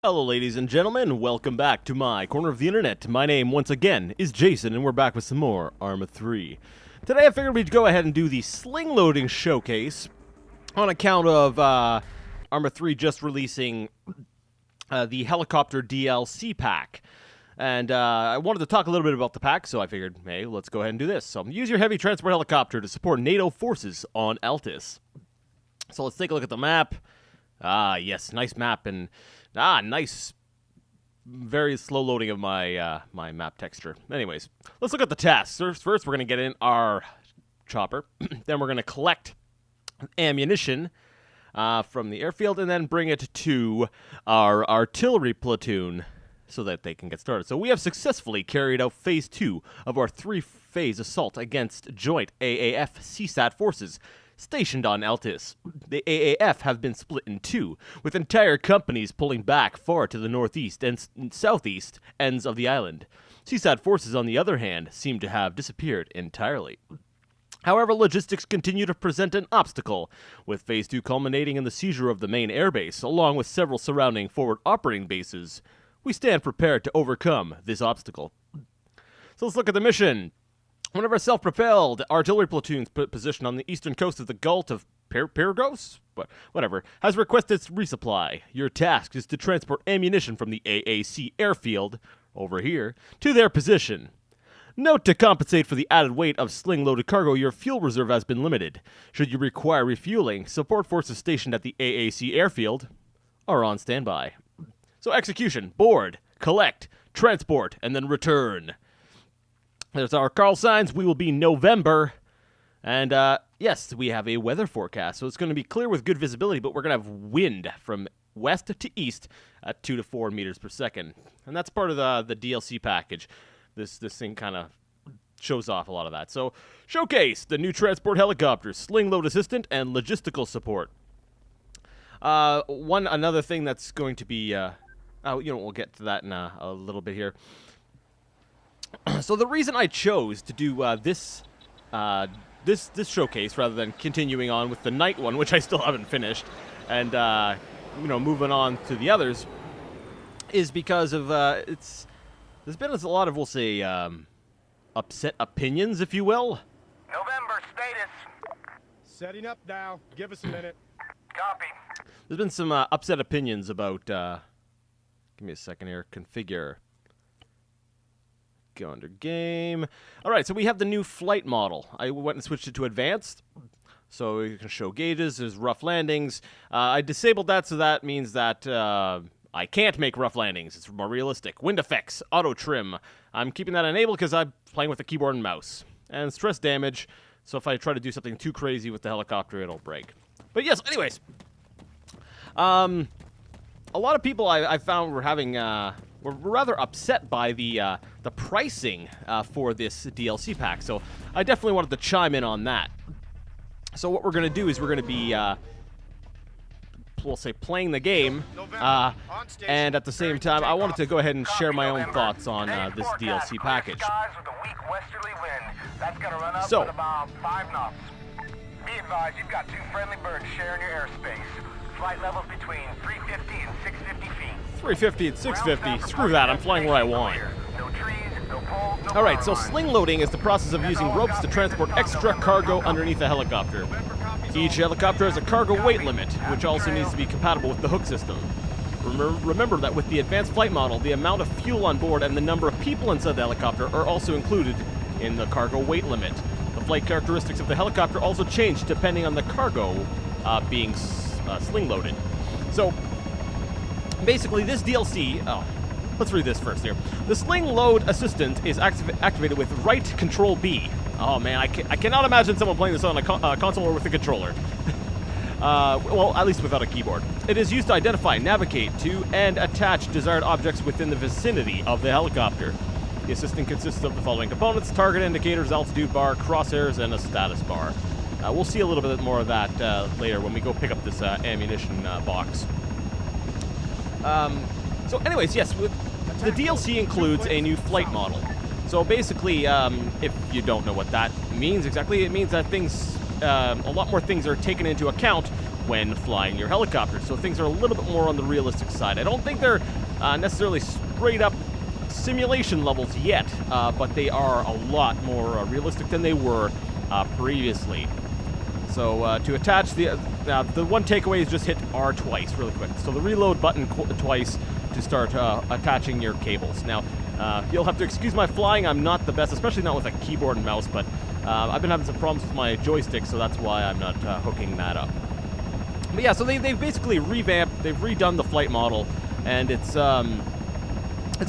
Hello ladies and gentlemen, welcome back to my corner of the internet. My name, once again, is Jason, and we're back with some more Arma 3. Today I figured we'd go ahead and do the Sling loading showcase on account of Arma 3 just releasing the helicopter DLC pack. And I wanted to talk a little bit about the pack, so I figured, hey, let's go ahead and do this. So use your heavy transport helicopter to support NATO forces on Altis. So let's take a look at the map. Yes, nice map, and nice, very slow loading of my my map texture. Anyways, let's look at the tasks. First, we're going to get in our chopper. Then we're going to collect ammunition from the airfield, and then bring it to our artillery platoon so that they can get started. So we have successfully carried out Phase 2 of our three-phase assault against joint AAF CSAT forces stationed on Altis. The AAF have been split in two, with entire companies pulling back far to the northeast and southeast ends of the island. CSAT forces, on the other hand, seem to have disappeared entirely. However, logistics continue to present an obstacle, with Phase 2 culminating in the seizure of the main airbase, along with several surrounding forward operating bases. We stand prepared to overcome this obstacle. So let's look at the mission. One of our self-propelled artillery platoons positioned on the eastern coast of the Gulf of Pyrgos? Whatever, has requested resupply. Your task is to transport ammunition from the AAC airfield, over here, to their position. Note, to compensate for the added weight of sling-loaded cargo, your fuel reserve has been limited. Should you require refueling, support forces stationed at the AAC airfield are on standby. So execution, board, collect, transport, and then return. There's our call signs. We will be November. And, yes, we have a weather forecast. So it's going to be clear with good visibility, but we're going to have wind from west to east at 2 to 4 meters per second. And that's part of the DLC package. This thing kind of shows off a lot of that. So, showcase the new transport helicopters, sling load assistant, and logistical support. Another thing that's going to be, we'll get to that in a little bit here. So the reason I chose to do this showcase rather than continuing on with the night one, which I still haven't finished, and moving on to the others, is because of there's been a lot of, we'll say, upset opinions, if you will. November status. Setting up now. Give us a minute. Copy. There's been some upset opinions about. Give me a second here. Configure. Go under game. All right, so we have the new flight model. I went and switched it to advanced, so you can show gauges. There's rough landings. I disabled that, so that means that I can't make rough landings. It's more realistic. Wind effects, auto trim. I'm keeping that enabled because I'm playing with the keyboard and mouse. And stress damage, so if I try to do something too crazy with the helicopter, it'll break. But yes, anyways. A lot of people I found were having... We're rather upset by the pricing for this DLC pack, so I definitely wanted to chime in on that. So what we're going to do is we're going to be, we'll say, playing the game, and at the same time, I wanted to go ahead and share my own thoughts on this DLC package. So, about 5 knots. Be advised, you've got 2 friendly birds sharing your airspace. Flight levels between 350 and 650 feet. 350 and 650. Screw that, I'm flying where I want. Alright, so sling loading is the process of using ropes to transport extra cargo underneath a helicopter. Each helicopter has a cargo weight limit, which also needs to be compatible with the hook system. Remember that with the advanced flight model, the amount of fuel on board and the number of people inside the helicopter are also included in the cargo weight limit. The flight characteristics of the helicopter also change depending on the cargo being sling loaded. So, basically, this DLC... let's read this first here. The sling load assistant is activated with right control B. Oh man, I cannot imagine someone playing this on a console or with a controller. Well, at least without a keyboard. It is used to identify, navigate to, and attach desired objects within the vicinity of the helicopter. The assistant consists of the following components: target indicators, altitude bar, crosshairs, and a status bar. We'll see a little bit more of that later when we go pick up this ammunition box. So anyways, yes, the DLC includes a new flight model. So basically, if you don't know what that means exactly, it means that things, a lot more things are taken into account when flying your helicopter. So things are a little bit more on the realistic side. I don't think they're necessarily straight up simulation levels yet, but they are a lot more realistic than they were previously. So to attach the one takeaway is just hit R twice really quick. So the reload button twice to start attaching your cables. Now, you'll have to excuse my flying. I'm not the best, especially not with a keyboard and mouse, but I've been having some problems with my joystick, so that's why I'm not hooking that up. But yeah, so they've basically revamped, they've redone the flight model, and it's a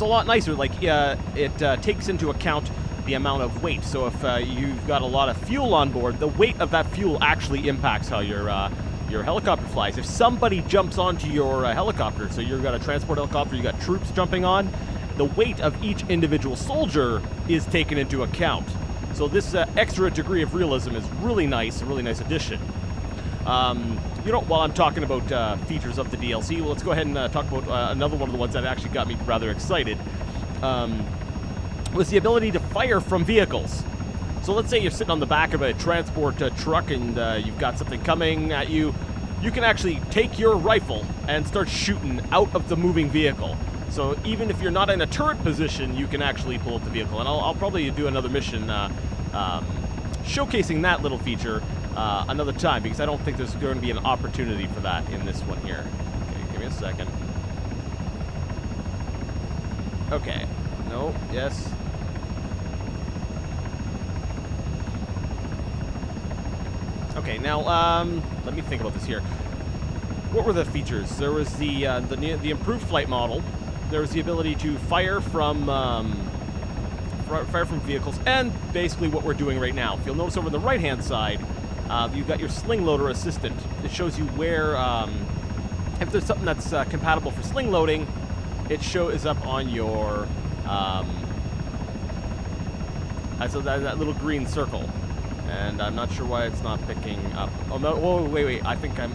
lot nicer. Like, it takes into account the amount of weight. So if you've got a lot of fuel on board, the weight of that fuel actually impacts how your helicopter flies. If somebody jumps onto your helicopter, so you've got a transport helicopter, you got troops jumping on, the weight of each individual soldier is taken into account. So this extra degree of realism is really nice, a really nice addition. You know, while I'm talking about features of the DLC, well, let's go ahead and talk about another one of the ones that actually got me rather excited. Was the ability to fire from vehicles. So let's say you're sitting on the back of a transport truck and you've got something coming at you. You can actually take your rifle and start shooting out of the moving vehicle. So even if you're not in a turret position, you can actually pull up the vehicle. And I'll probably do another mission showcasing that little feature another time, because I don't think there's going to be an opportunity for that in this one here. Okay, give me a second. Okay. No, yes. Okay, now, let me think about this here. What were the features? There was the improved flight model. There was the ability to fire from vehicles, and basically what we're doing right now. If you'll notice over on the right-hand side, you've got your sling loader assistant. It shows you where, if there's something that's compatible for sling loading, it shows up on your, so that little green circle. And I'm not sure why it's not picking up. Oh, no, whoa, wait, I think I'm...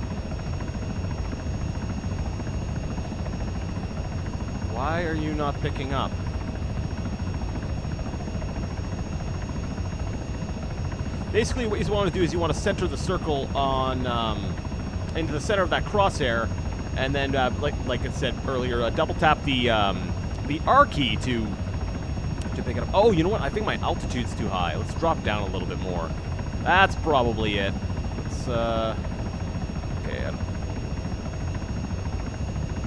Why are you not picking up? Basically, what you want to do is you want to center the circle on, into the center of that crosshair, and then, like I said earlier, double tap the R key to pick it up. Oh, you know what? I think my altitude's too high. Let's drop down a little bit more. That's probably it. Let's, okay.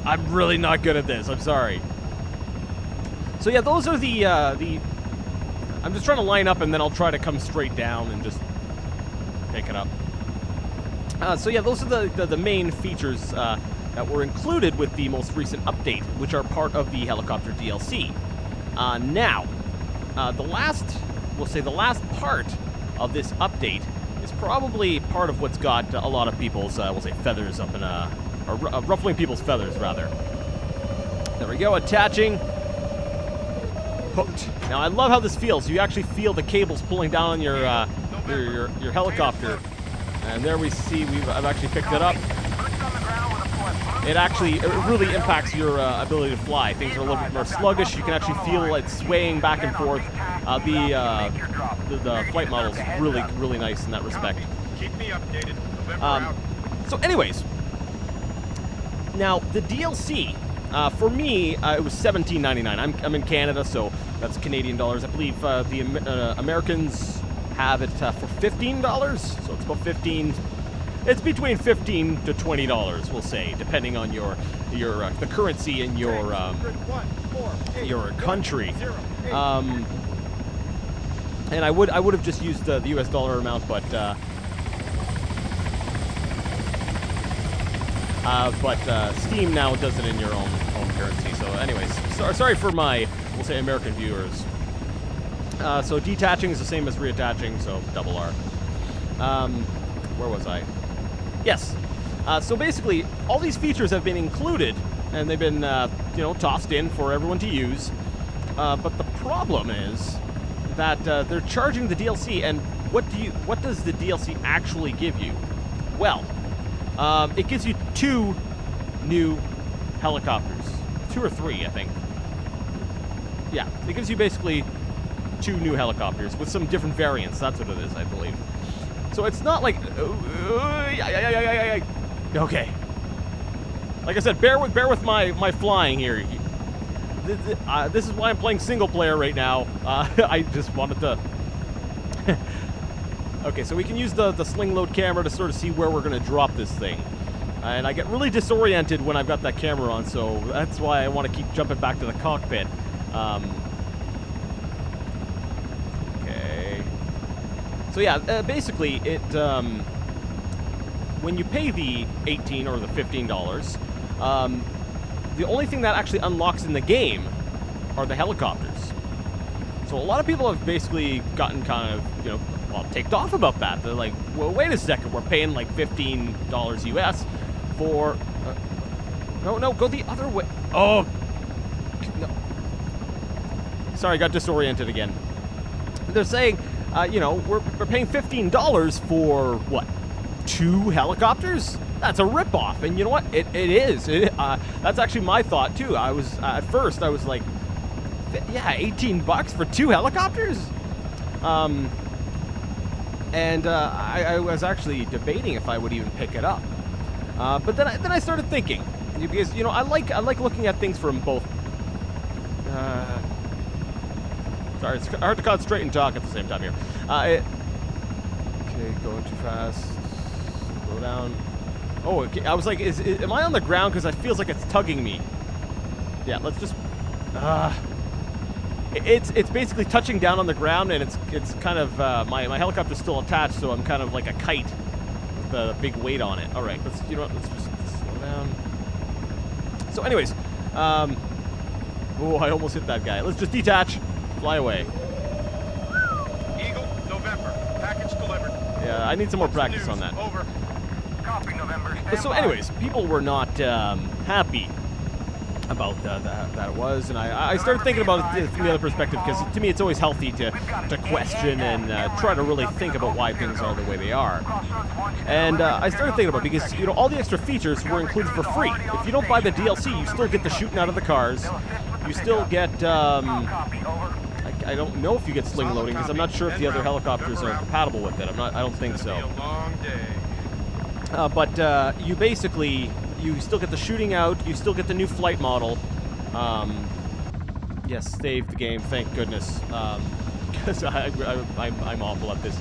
I'm really not good at this. I'm sorry. So yeah, those are the I'm just trying to line up, and then I'll try to come straight down and just pick it up. So yeah, those are the main features that were included with the most recent update, which are part of the helicopter DLC. Now, the last part of this update is probably part of what's got a lot of people's, we'll say, feathers up in or ruffling people's feathers, rather. There we go, attaching. Hooked. Now, I love how this feels. You actually feel the cables pulling down on your helicopter. And there we see, I've actually picked it up. It really impacts your ability to fly. Things are a little bit more sluggish. You can actually feel it swaying back and forth. The flight model is really, really nice in that respect. Keep me updated. So anyways, now the DLC, for me, it was $17.99. I'm in Canada, so that's Canadian dollars. I believe the Americans have it for $15, so it's about 15. It's between $15 to $20, we'll say, depending on the currency in your country. And I would have just used the US dollar amount, but Steam now does it in your own currency. So, anyways, sorry for my, we'll say, American viewers. So detaching is the same as reattaching, so double R. Where was I? Yes. So basically, all these features have been included, and they've been, tossed in for everyone to use. But the problem is that they're charging the DLC, and what does the DLC actually give you? Well, it gives you 2 new helicopters. 2 or 3, I think. Yeah, it gives you basically 2 new helicopters with some different variants. That's what it is, I believe. So it's not like... Okay. Like I said, bear with my flying here. This is why I'm playing single player right now. I just wanted to... Okay, so we can use the sling load camera to sort of see where we're going to drop this thing. And I get really disoriented when I've got that camera on, so that's why I want to keep jumping back to the cockpit. Okay. So yeah, basically, it when you pay the $18 or the $15, the only thing that actually unlocks in the game are the helicopters. So a lot of people have basically gotten kind of, ticked off about that. They're like, well, wait a second, we're paying like $15 US for... no, go the other way. Oh! No. Sorry, I got disoriented again. They're saying, we're paying $15 for, what, 2 helicopters? That's a ripoff, and you know what? It is. That's actually my thought too. I was at first I was like, yeah, $18 for 2 helicopters. I was actually debating if I would even pick it up. But then I started thinking, because I like looking at things from both. Sorry, it's hard to concentrate and talk at the same time here. Okay, going too fast. Slow down. Oh, okay. I was like, am I on the ground? Because it feels like it's tugging me. Yeah, let's just... It's basically touching down on the ground, and it's kind of... my helicopter's still attached, so I'm kind of like a kite with a big weight on it. All right, let's just slow down. So anyways, oh, I almost hit that guy. Let's just detach, fly away. Eagle, November. Package delivered. Yeah, I need some more practice on that. Over. Copy, November. But so anyways, people were not happy about that it was, and I started thinking about it from the other perspective, because to me it's always healthy to question and try to really think about why things are the way they are. And I started thinking about it because all the extra features were included for free. If you don't buy the DLC, you still get the shooting out of the cars. You still get I don't know if you get sling loading, because I'm not sure if the other helicopters are compatible with it. I don't think so. But you basically, you still get the shooting out, you still get the new flight model. Yes, save the game, thank goodness. Because I'm awful at this.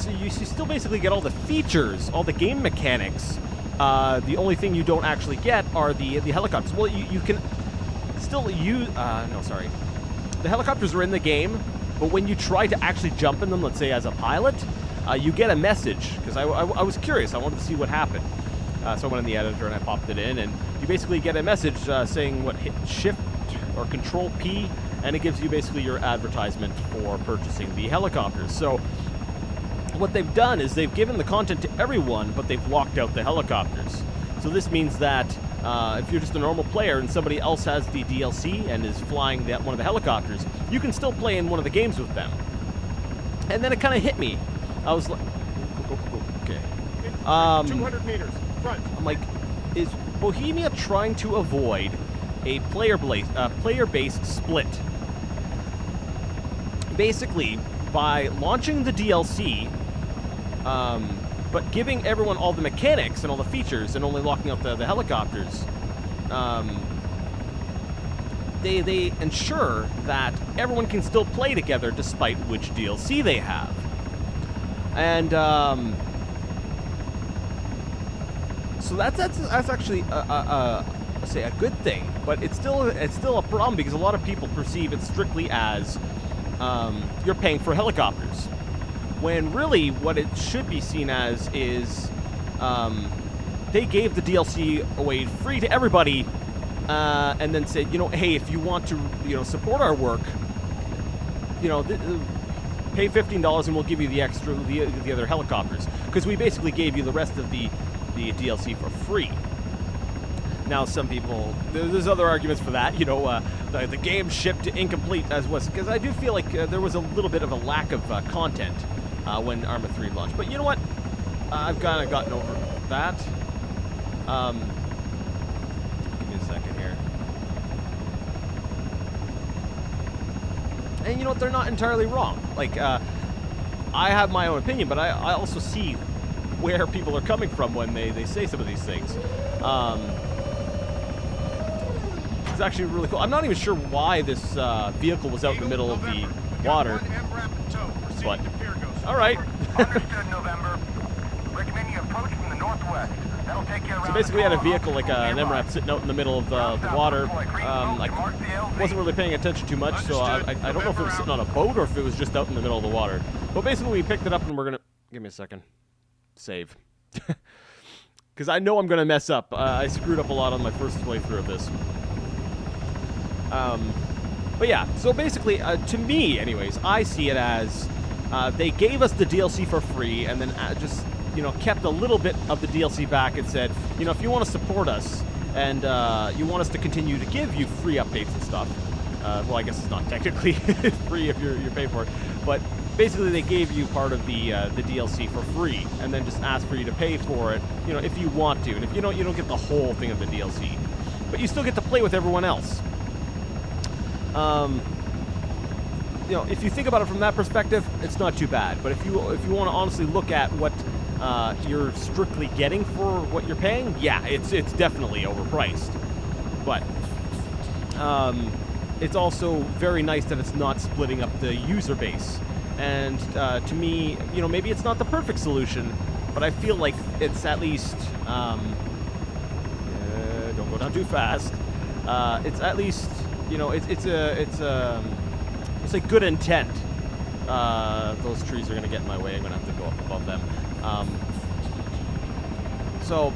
So you still basically get all the features, all the game mechanics. The only thing you don't actually get are the helicopters. Well, you can still use... no, sorry. The helicopters are in the game, but when you try to actually jump in them, let's say as a pilot, you get a message. Because I was curious. I wanted to see what happened. So I went in the editor and I popped it in, and you basically get a message saying hit Shift or Control P, and it gives you basically your advertisement for purchasing the helicopters. So what they've done is they've given the content to everyone, but they've locked out the helicopters. So this means that if you're just a normal player and somebody else has the DLC and is flying one of the helicopters, you can still play in one of the games with them. And then it kind of hit me. I was like, okay. 200 meters, front. I'm like, is Bohemia trying to avoid a player-based split? Basically, by launching the DLC, but giving everyone all the mechanics and all the features and only locking out the helicopters, they ensure that everyone can still play together despite which DLC they have. And so that's actually a good thing, but it's still a problem because a lot of people perceive it strictly as you're paying for helicopters, when really what it should be seen as is they gave the DLC away free to everybody, and then said, hey, if you want to support our work, pay $15 and we'll give you the extra, the other helicopters, because we basically gave you the rest of the DLC for free. Now, some people, there's other arguments for that. The game shipped incomplete as was, because I do feel like there was a little bit of a lack of content when Arma 3 launched. But you know what? I've kind of gotten over that. Give me a second here. And you know what? They're not entirely wrong. Like, I have my own opinion, but I also see where people are coming from when they say some of these things. It's actually really cool. I'm not even sure why this vehicle was out in the middle of the water, but all right. Understood, November. Recommend you approach from the northwest. That'll take you around. So basically, we had a vehicle like an MRAP sitting out in the middle of the water. I wasn't really paying attention too much, so I don't know if it was sitting on a boat or if it was just out in the middle of the water. But basically, we picked it up and we're gonna give me a second. Save. Because I know I'm going to mess up. I screwed up a lot on my first playthrough of this. But yeah, so basically, to me, anyways, I see it as they gave us the DLC for free and then just, you know, kept a little bit of the DLC back and said, you know, if you want to support us and you want us to continue to give you free updates and stuff, well, I guess it's not technically free if you're paying for it, but basically they gave you part of the DLC for free and then just asked for you to pay for it, you know, if you want to. And if you don't get the whole thing of the DLC, but you still get to play with everyone else. You know, if you think about it from that perspective, it's not too bad. But if you want to honestly look at what you're strictly getting for what you're paying, yeah, it's definitely overpriced. But it's also very nice that it's not splitting up the user base. And to me, you know, maybe it's not the perfect solution, but I feel like it's at least don't go down too fast. It's at least, you know, it's a good intent. Those trees are gonna get in my way. I'm gonna have to go up above them. So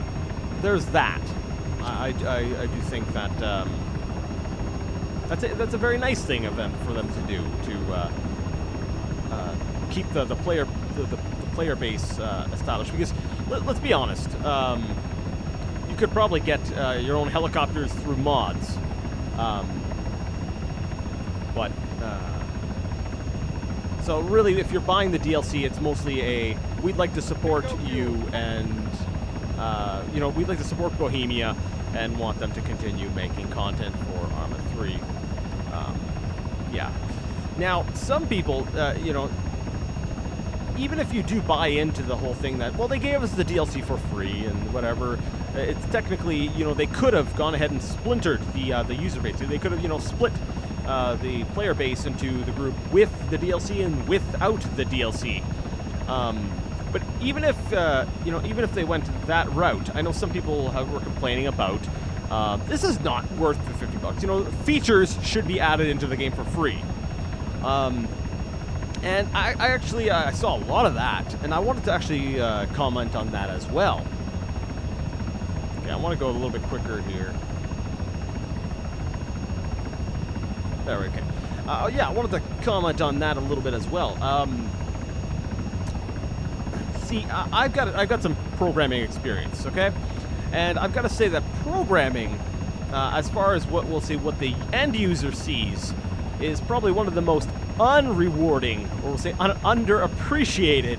there's that. I do think that that's a very nice thing of them for them to do to keep the player base established. Because let's be honest, you could probably get your own helicopters through mods, but so really, if you're buying the DLC, it's mostly a we'd like to support you and you know, we'd like to support Bohemia and want them to continue making content for Arma 3. Yeah. Now, some people, you know, even if you do buy into the whole thing that, well, they gave us the DLC for free and whatever, it's technically, you know, they could have gone ahead and splintered the user base. They could have, you know, split the player base into the group with the DLC and without the DLC. But even if, you know, even if they went that route, I know some people were complaining about, this is not worth the $50. You know, features should be added into the game for free. And I actually I saw a lot of that, and I wanted to actually comment on that as well. Okay, I want to go a little bit quicker here. There we go. Yeah, I wanted to comment on that a little bit as well. See, I've got some programming experience, okay, and I've got to say that programming, as far as what the end user sees, is probably one of the most unrewarding, or we'll say underappreciated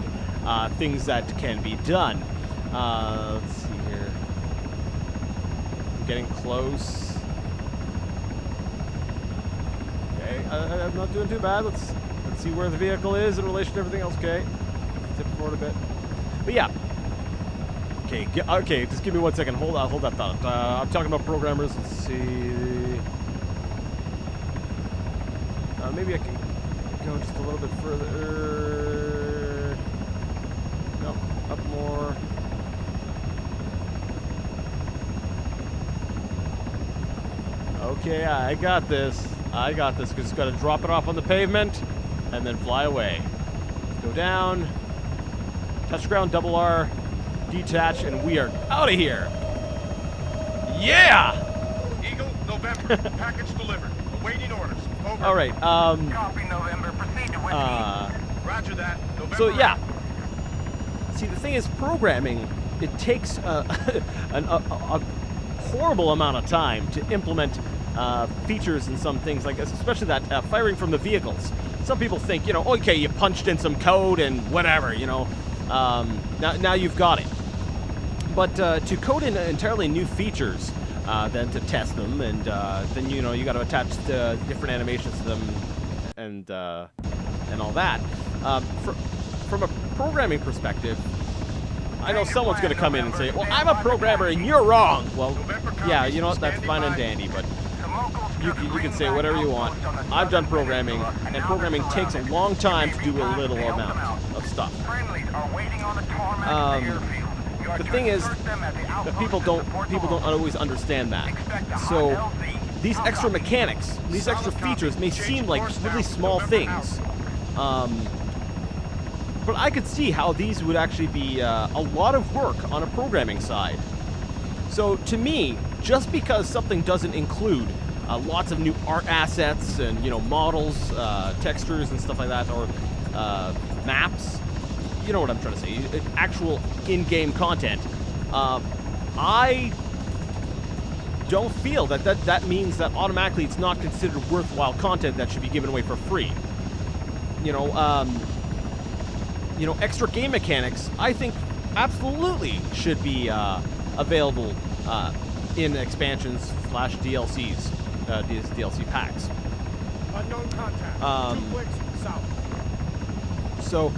things that can be done. Let's see here. I'm getting close. Okay, I'm not doing too bad. Let's see where the vehicle is in relation to everything else. Okay, tip forward a bit. But yeah. Okay, just give me 1 second. Hold that thought. I'm talking about programmers. Let's see. Maybe I can go just a little bit further. No, up more. Okay, I got this. Just got to drop it off on the pavement and then fly away. Let's go down. Touch ground, double R, detach, and we are out of here. Yeah! Eagle, November. Package delivered. Awaiting orders. Over. All right. Copy, November. Proceed to Roger that. November. So yeah. See, the thing is, programming, it takes a horrible amount of time to implement features and some things like this, especially that firing from the vehicles. Some people think, you know, okay, you punched in some code and whatever, you know, now you've got it. But to code in entirely new features, then to test them, and then, you know, you got to attach different animations to them and all that. from a programming perspective, I know someone's going to come in and say, well, I'm a programmer and you're wrong. Well, yeah, you know what, that's fine and dandy, but you can say whatever you want. I've done programming, and programming takes a long time to do a little amount of stuff. The thing is that people don't always understand that. So these extra mechanics, these extra features may seem like really small things. But I could see how these would actually be a lot of work on a programming side. So to me, just because something doesn't include lots of new art assets and, you know, models, textures and stuff like that, or maps, you know what I'm trying to say, actual in-game content, I don't feel that means that automatically it's not considered worthwhile content that should be given away for free. You know, extra game mechanics, I think, absolutely should be available in expansions / DLCs, DLC packs. Unknown contact. 2 clicks south. So,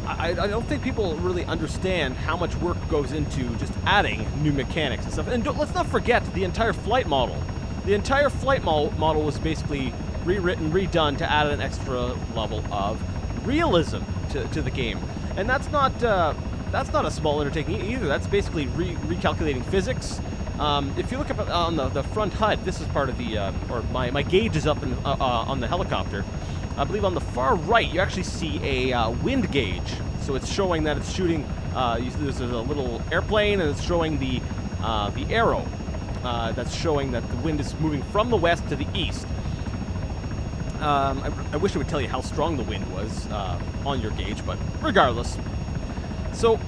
I don't think people really understand how much work goes into just adding new mechanics and stuff. And let's not forget the entire flight model. The entire flight model was basically rewritten, redone to add an extra level of realism to the game, and that's not a small undertaking either. That's basically recalculating physics. If you look up on the front HUD, this is part of the or my gauge is up on the helicopter. I believe on the far right you actually see a wind gauge, so it's showing that it's shooting. There's a little airplane, and it's showing the arrow that's showing that the wind is moving from the west to the east. I wish it would tell you how strong the wind was on your gauge, but regardless. So,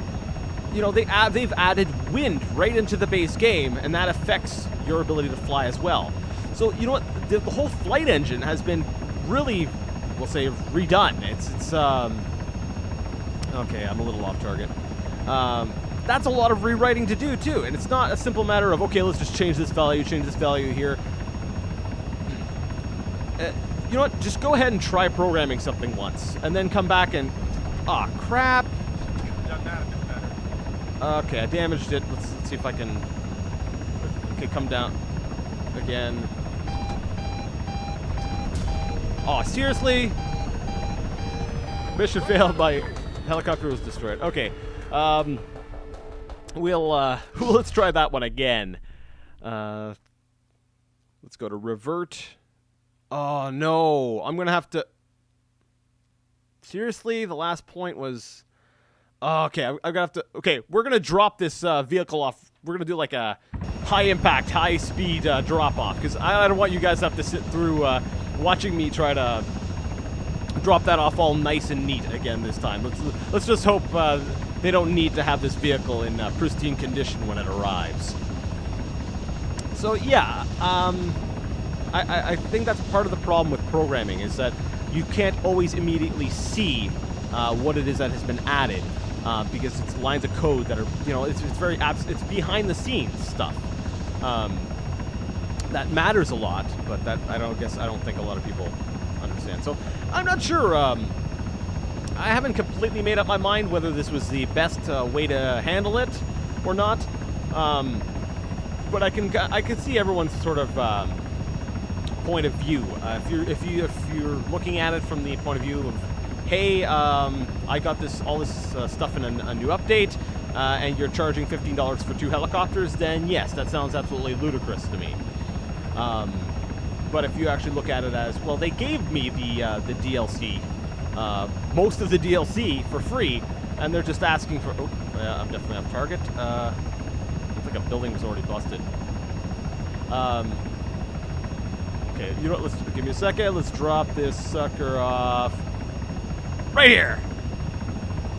you know, they've added wind right into the base game, and that affects your ability to fly as well. So, you know what? The whole flight engine has been really, we'll say, redone. It's okay, I'm a little off target. That's a lot of rewriting to do, too, and it's not a simple matter of, okay, let's just change this value here. You know what? Just go ahead and try programming something once, and then come back and... Aw, crap! Done that a bit better. Okay, I damaged it. Let's see if I can... Okay, come down. Again. Aw, seriously? Mission failed. My helicopter was destroyed. Okay. Let's try that one again. Let's go to revert. Oh, no. I'm going to have to... Seriously? The last point was... Oh, okay, I'm going to have to... Okay, we're going to drop this vehicle off. We're going to do like a high-impact, high-speed drop-off, because I don't want you guys to have to sit through watching me try to drop that off all nice and neat again this time. Let's just hope they don't need to have this vehicle in pristine condition when it arrives. So, yeah, I think that's part of the problem with programming, is that you can't always immediately see what it is that has been added, because it's lines of code that are, you know, it's very it's behind the scenes stuff that matters a lot, but that I don't think a lot of people understand. So I'm not sure. I haven't completely made up my mind whether this was the best way to handle it or not, but I can see everyone's sort of point of view. If you're looking at it from the point of view of, hey, I got all this stuff in a new update, and you're charging $15 for 2 helicopters, then yes, that sounds absolutely ludicrous to me. But if you actually look at it as, well, they gave me the DLC, most of the DLC for free, and they're just asking for... Oh, I'm definitely off target. Looks like a building was already busted. Okay, you know what, let's give me a second. Let's drop this sucker off right here.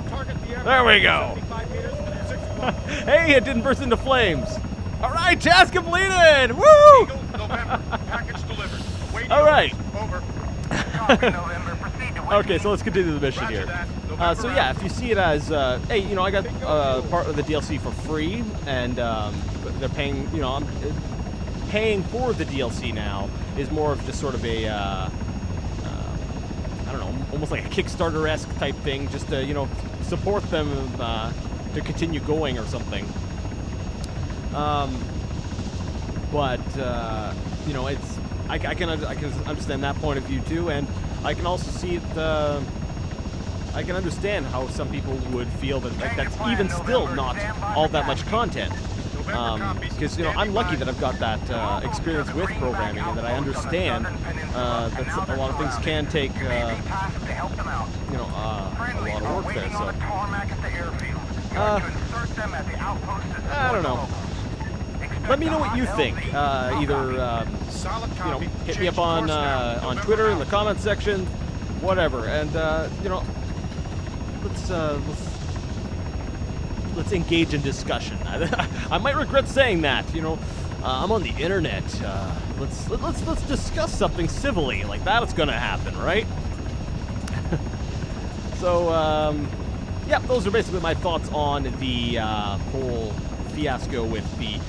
Target the aircraft. There we go. 75 meters, 6 o'clock. Hey, it didn't burst into flames. All right, task completed. Woo! Eagle, November. Package delivered. Awaiting All right. orders. Over. Copy, November. Proceed to Okay, so let's continue the mission Roger here. that. November So yeah, if you see it as, hey, you know, I got part of the DLC for free, and they're paying, you know, paying for the DLC now is more of just sort of a I don't know, almost like a Kickstarter-esque type thing, just to, you know, support them to continue going or something. But you know, it's I can understand that point of view too, and I can also see it. I can understand how some people would feel that like, that's even still not all that much content. Because you know, I'm lucky that I've got that experience with programming and that I understand that a lot of things can take you know a lot of work there. So I don't know. Let me know what you think. Either you know, hit me up on Twitter in the comments section, whatever, and you know, let's engage in discussion. I might regret saying that. You know, I'm on the internet. Let's discuss something civilly. Like that's gonna happen, right? So yeah, those are basically my thoughts on the whole fiasco with the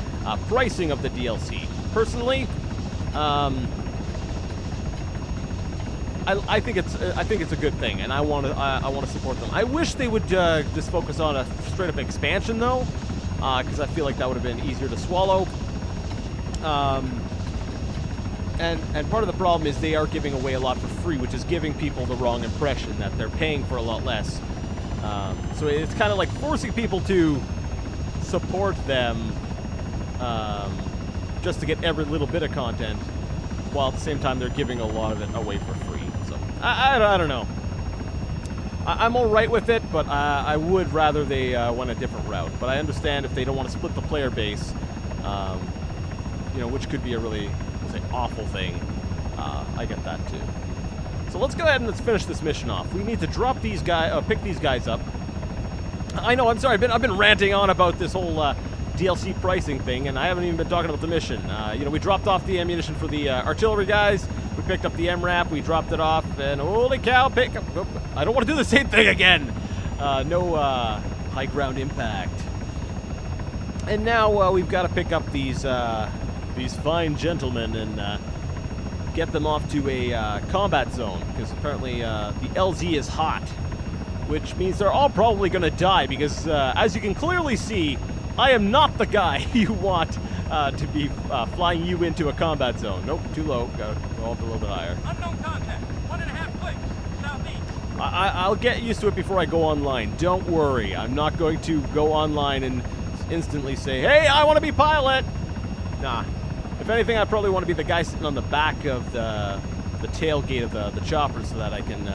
pricing of the DLC. Personally, I think it's a good thing, and I want to support them. I wish they would just focus on a straight up expansion though, because I feel like that would have been easier to swallow. And part of the problem is they are giving away a lot for free, which is giving people the wrong impression that they're paying for a lot less. So it's kind of like forcing people to support them just to get every little bit of content, while at the same time they're giving a lot of it away for free. So I don't know. I'm all right with it, but I would rather they went a different route. But I understand if they don't want to split the player base, you know, which could be a really, we'll say, awful thing. I get that too. So let's go ahead and let's finish this mission off. We need to drop these guys, pick these guys up. I know, I'm sorry, I've been ranting on about this whole DLC pricing thing, and I haven't even been talking about the mission. You know, we dropped off the ammunition for the artillery guys, we picked up the MRAP, we dropped it off, and holy cow, I don't want to do the same thing again! No high ground impact. And now we've got to pick up these fine gentlemen and get them off to a combat zone, because apparently the LZ is hot, which means they're all probably going to die, because as you can clearly see, I am not the guy you want to be flying you into a combat zone. Nope, too low. Got to go up a little bit higher. Unknown contact. 1.5 clicks. Southeast. I'll get used to it before I go online. Don't worry. I'm not going to go online and instantly say, hey, I want to be pilot. Nah. If anything, I probably want to be the guy sitting on the back of the tailgate of the chopper so that I can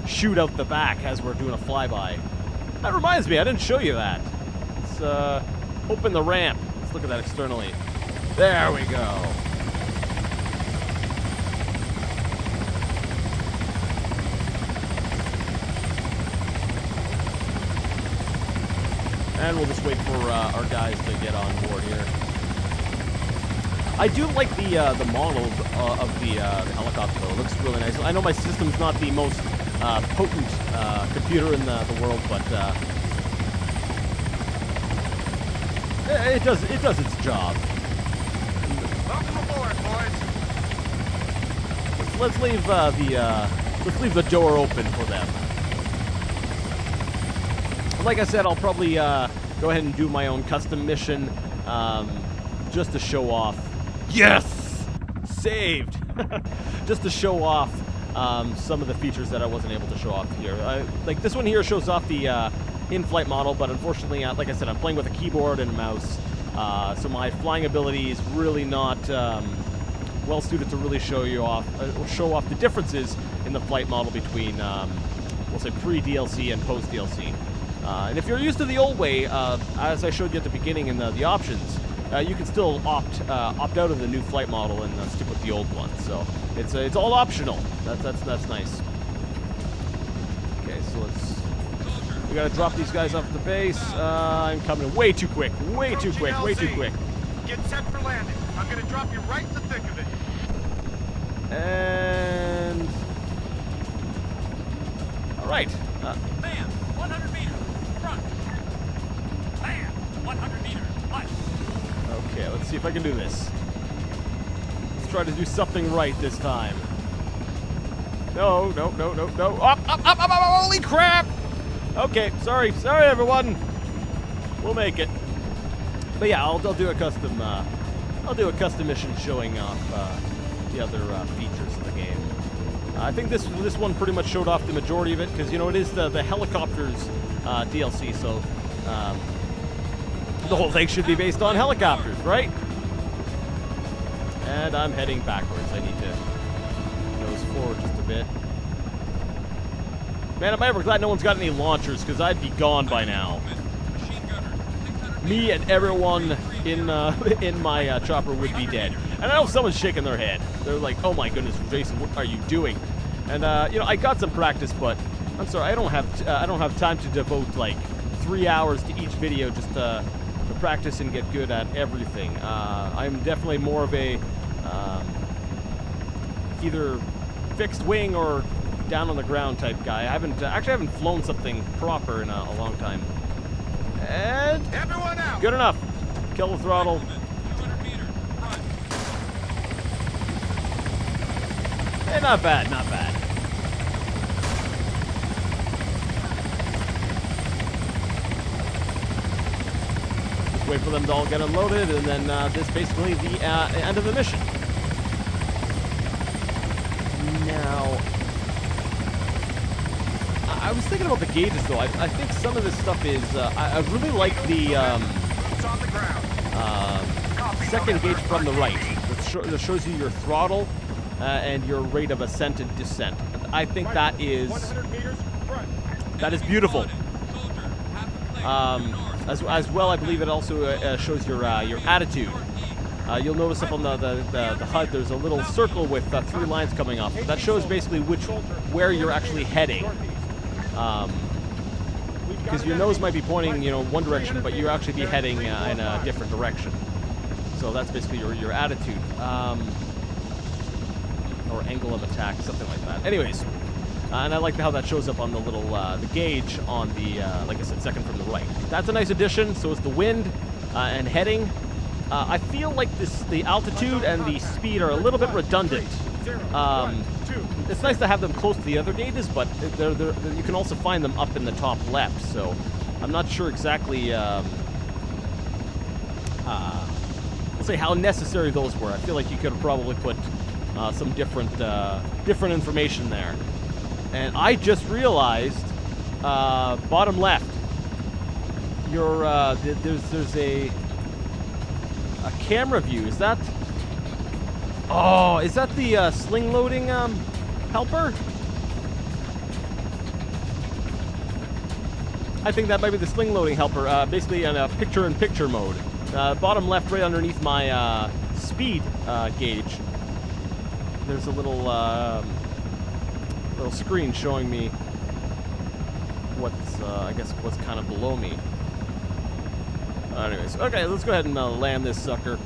shoot out the back as we're doing a flyby. That reminds me, I didn't show you that. Let's open the ramp. Let's look at that externally. There we go. And we'll just wait for our guys to get on board here. I do like the model of the helicopter, though. It looks really nice. I know my system's not the most potent computer in the world, but it does its job. Welcome aboard, boys. Let's leave the door open for them. Like I said, I'll probably go ahead and do my own custom mission just to show off. Yes! Saved! Just to show off some of the features that I wasn't able to show off here. Like this one here shows off the in-flight model, but unfortunately, like I said, I'm playing with a keyboard and a mouse, so my flying ability is really not well suited to really show off the differences in the flight model between, we'll say, pre-DLC and post-DLC. And if you're used to the old way, as I showed you at the beginning in the options, you can still opt out of the new flight model and stick with the old one. So it's all optional. That's nice. Okay, so we gotta drop these guys off the base. I'm coming way too quick. Way too quick. Get set for landing. I'm gonna drop you right in the thick of it. And all right. Bam. 100 meters. Front. Bam. 100 meters. Left. Okay, let's see if I can do this. Let's try to do something right this time. No, no, no, no, no. Up, up, up, up, up, holy crap! Okay, sorry, everyone. We'll make it. But yeah, I'll do a custom. I'll do a custom mission showing off the other features of the game. I think this one pretty much showed off the majority of it because, you know, it is the helicopters DLC, so the whole thing should be based on helicopters, right? And I'm heading backwards. I need to nose forward just a bit. Man, am I ever glad no one's got any launchers, because I'd be gone by now. Me and everyone in my chopper would be dead. And I know someone's shaking their head. They're like, "Oh my goodness, Jason, what are you doing?" And you know, I got some practice, but I'm sorry, I don't have time to devote like 3 hours to each video just to practice and get good at everything. I'm definitely more of a either fixed wing or down on the ground type guy. I haven't flown something proper in a long time. And Everyone out! good enough. Kill the throttle. 200 meters, front. Hey, not bad, not bad. Just wait for them to all get unloaded, and then this is basically the end of the mission. Now, I was thinking about the gauges, though. I think some of this stuff is... I really like the Boots on the ground. second gauge from the right that shows you your throttle and your rate of ascent and descent. I think that is 100 meters, front. that is beautiful. Soldier, half the plate. As well, I believe it also shows your attitude. You'll notice up on the HUD, there's a little circle with 3 lines coming off. That shows basically where you're actually heading. Because your nose might be pointing, you know, one direction, but you actually be heading in a different direction. So that's basically your attitude, or angle of attack, something like that. Anyways, and I like how that shows up on the little the gauge on the like I said, second from the right. That's a nice addition. So is the wind and heading. I feel like the altitude and the speed are a little bit redundant. It's nice to have them close to the other gauges, but you can also find them up in the top left. So I'm not sure exactly, let's say, how necessary those were. I feel like you could have probably put some different information there. And I just realized, bottom left, there's a camera view. Is that? Oh, is that the sling loading helper? I think that might be the sling loading helper, basically in a picture-in-picture mode. Bottom left, right underneath my speed gauge, there's a little screen showing me what's, I guess, what's kind of below me. Anyways, okay, let's go ahead and land this sucker.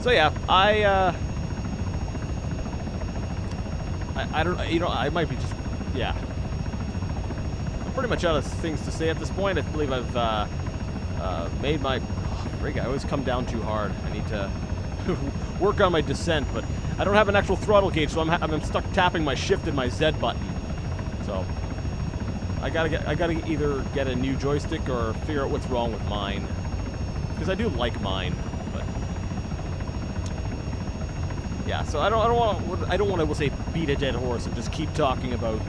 So yeah, I don't, you know, I might be just, yeah. I'm pretty much out of things to say at this point. I believe I've made my, frig, I always come down too hard. I need to work on my descent, but I don't have an actual throttle gauge, so I'm stuck tapping my shift and my Z button. So I gotta either get a new joystick or figure out what's wrong with mine, because I do like mine. But yeah, so I don't want to, we'll say, beat a dead horse and just keep talking about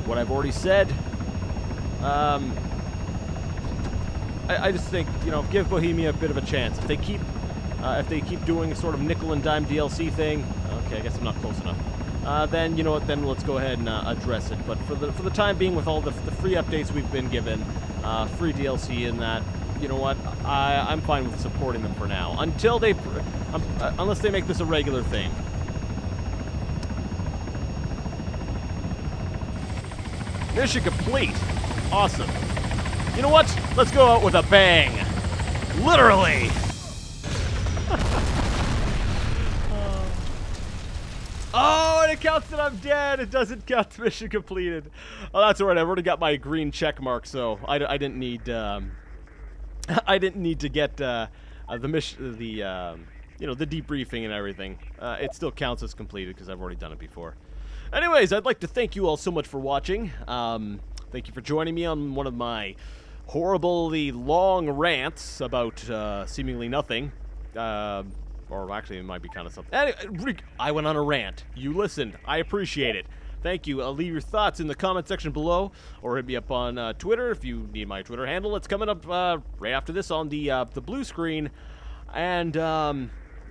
what I've already said. I just think, you know, give Bohemia a bit of a chance. If they keep doing a sort of nickel and dime DLC thing, okay, I guess I'm not close enough. Then, you know what, then let's go ahead and address it. But for the time being, with all the free updates we've been given, free DLC and that, you know what, I'm fine with supporting them for now. Until they, unless they make this a regular thing. Mission complete. Awesome. You know what? Let's go out with a bang. Literally. Oh, and it counts that I'm dead. It doesn't count the mission completed. Oh, that's alright. I've already got my green check mark, so I didn't need I didn't need to get the mission, the you know, the debriefing and everything. It still counts as completed because I've already done it before. Anyways, I'd like to thank you all so much for watching. Thank you for joining me on one of my horribly long rants about seemingly nothing. Or actually, it might be kind of something. Anyway, I went on a rant. You listened. I appreciate it. Thank you. Leave your thoughts in the comment section below, or hit me up on Twitter if you need my Twitter handle. It's coming up right after this on the blue screen. And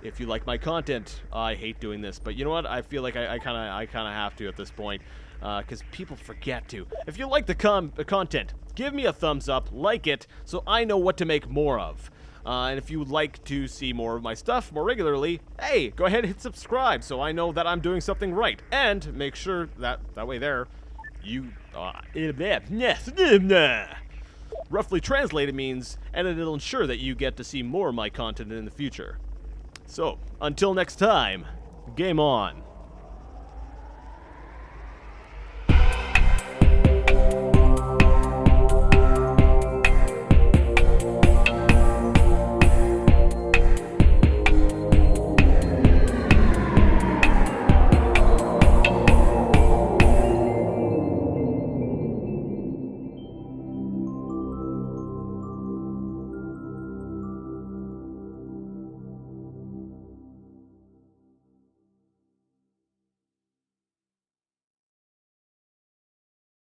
if you like my content, I hate doing this, but you know what? I feel like I kind of have to at this point, because people forget to. If you like the content, give me a thumbs up, like it, so I know what to make more of. And if you would like to see more of my stuff more regularly, hey, go ahead and hit subscribe so I know that I'm doing something right. And make sure that way there, you... roughly translated means, and it'll ensure that you get to see more of my content in the future. So, until next time, game on.